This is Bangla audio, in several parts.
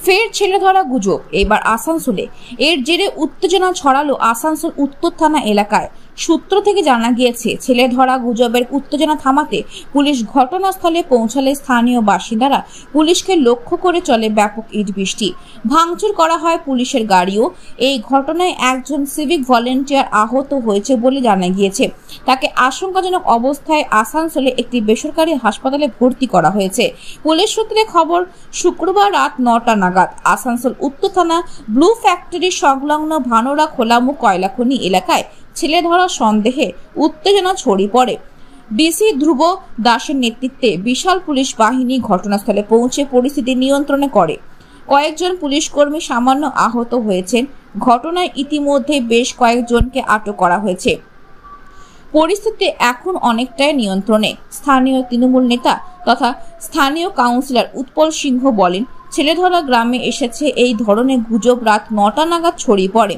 ফের ছেলে ধরা গুজব এবার আসানসোলে। এর জেরে উত্তেজনা ছড়ালো আসানসোল উত্তর থানা এলাকায়। সূত্র থেকে জানা গিয়েছে, ছেলে ধরা গুজবের উত্তেজনা থামাতে পুলিশ ঘটনাস্থলে পৌঁছালে স্থানীয় বাসিন্দারা পুলিশকে লক্ষ্য করে চলে ব্যাপক ইট বৃষ্টি। ভাঙচুর করা হয় পুলিশের গাড়িও। এই ঘটনায় একজন সিভিক ভলেন্টিয়ার আহত হয়েছে বলে জানা গিয়েছে। তাকে আশঙ্কাজনক অবস্থায় আসানসোলে একটি বেসরকারি হাসপাতালে ভর্তি করা হয়েছে। পুলিশ সূত্রে খবর, শুক্রবার রাত 9টা নাগাদ আসানসোল উত্তর থানা ব্লু ফ্যাক্টরি সংলগ্ন ভানোরা খোলামুখ কয়লাখনি এলাকায় ছেলে ধরা সন্দেহে উত্তেজনা ছড়িয়ে পড়ে। ডিসি ধ্রুব দাসের নেতৃত্বে বিশাল পুলিশ বাহিনী ঘটনাস্থলে পৌঁছে পরিস্থিতি নিয়ন্ত্রণে করে। কয়েকজন পুলিশ কর্মী সামান্য আহত হয়েছেন। ঘটনায় ইতিমধ্যে বেশ কয়েকজনকে আটক করা হয়েছে। পরিস্থিতি এখন অনেকটাই নিয়ন্ত্রণে। স্থানীয় তৃণমূল নেতা তথা স্থানীয় কাউন্সিলর উৎপল সিংহ বলেন, ছেলেধরা গ্রামে এসেছে এই ধরনের গুজব রাত 9টা নাগাদ ছড়িয়ে পড়ে।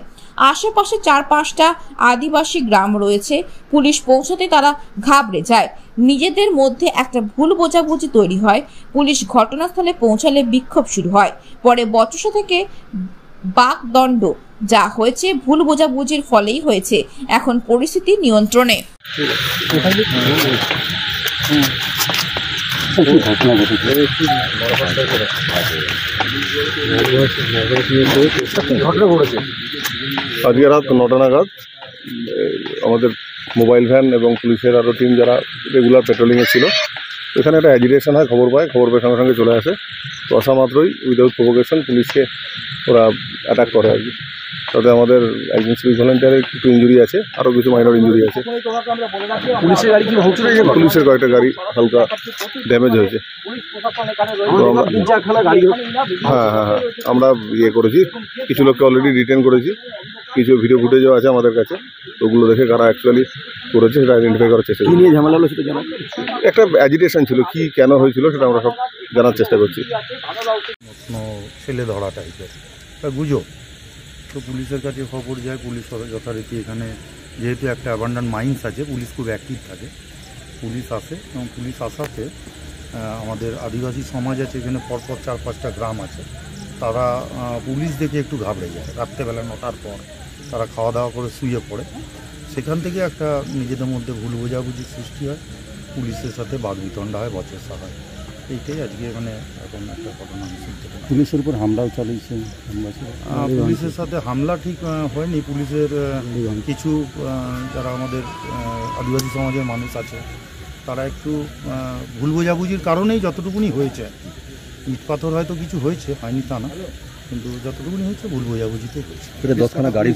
আশেপাশে 4-5টা আদিবাসী গ্রাম রয়েছে। পুলিশ পৌঁছাতে তারা ঘাবড়ে যায়। নিজেদের মধ্যে একটা ভুল বোঝাবুঝি তৈরি হয়। পুলিশ ঘটনাস্থলে পৌঁছালে বিক্ষোভ শুরু হয়। পরে বচসা থেকে বাকদণ্ড যা হয়েছে ভুল বোঝাবুঝির ফলেই হয়েছে। এখন পরিস্থিতি নিয়ন্ত্রণে। আজকে রাত 9টা নাগাদ আমাদের মোবাইল ভ্যান এবং পুলিশের আরও টিম যারা রেগুলার পেট্রোলিংয়ে ছিল, এখানে একটা অ্যাজিটেশন হয়। খবর পায় সঙ্গে সঙ্গে চলে আসে। তো আসা মাত্রই উইদাউট প্রভোকেশন পুলিশকে ওরা অ্যাটাক করে আর কি। তাতে আমাদের একজন সিভিক ভলেন্টিয়ারের একটু ইঞ্জুরি আছে, আরও কিছু মাইনর ইঞ্জুরি আছে। পুলিশের কয়েকটা গাড়ি হালকা ড্যামেজ হয়েছে। হ্যাঁ, আমরা ইয়ে করেছি, কিছু লোককে অলরেডি ডিটেন করেছি। কিছু ভিডিও ফুটেজও আছে আমাদের কাছে। ওগুলো দেখে কারা অ্যাকচুয়ালি করেছে সেটা আইডেন্টিফাই করার চেষ্টা করছি। ঝামেলা হলো সেটা জানা, একটা অ্যাজিটেশন ছিল, কি কেন হয়েছিল সেটা আমরা সব জানার চেষ্টা করছি। ছেলে ধরা টাইপের গুজব, তো পুলিশের কাছে খবর যায়। পুলিশ যথারীতি এখানে যেহেতু একটা অ্যাবান্ডান্ট মাইন্স আছে, পুলিশ খুব অ্যাক্টিভ থাকে। পুলিশ আসে এবং পুলিশ আসাতে আমাদের আদিবাসী সমাজ আছে এখানে, পরপর 4-5টা গ্রাম আছে। তারা পুলিশ দেখে একটু ঘাবড়ে যায়। রাত্রেবেলা 9টার পর তারা খাওয়া দাওয়া করে শুয়ে পড়ে। সেখান থেকে একটা নিজেদের মধ্যে ভুল বোঝাবুঝির সৃষ্টি হয়। পুলিশের সাথে বাগবিতণ্ডা হয়, বচসা হয়। এইটাই আজকে মানে এখন একটা ঘটনা আমি শুনতে পাই। পুলিশের উপর হামলাও চালিয়েছে। পুলিশের সাথে হামলা ঠিক হয়নি। পুলিশের কিছু যারা আমাদের আদিবাসী সমাজের মানুষ আছে, তারা একটু ভুল বোঝাবুঝির কারণেই যতটুকুনি হয়েছে আর কি। ইট পাথর হয়তো কিছু হয়েছে, হয়নি তা না, কিন্তু যতটুকুনি হয়েছে ভুল বোঝাবুঝিতে হয়েছে। 10খানা গাড়ি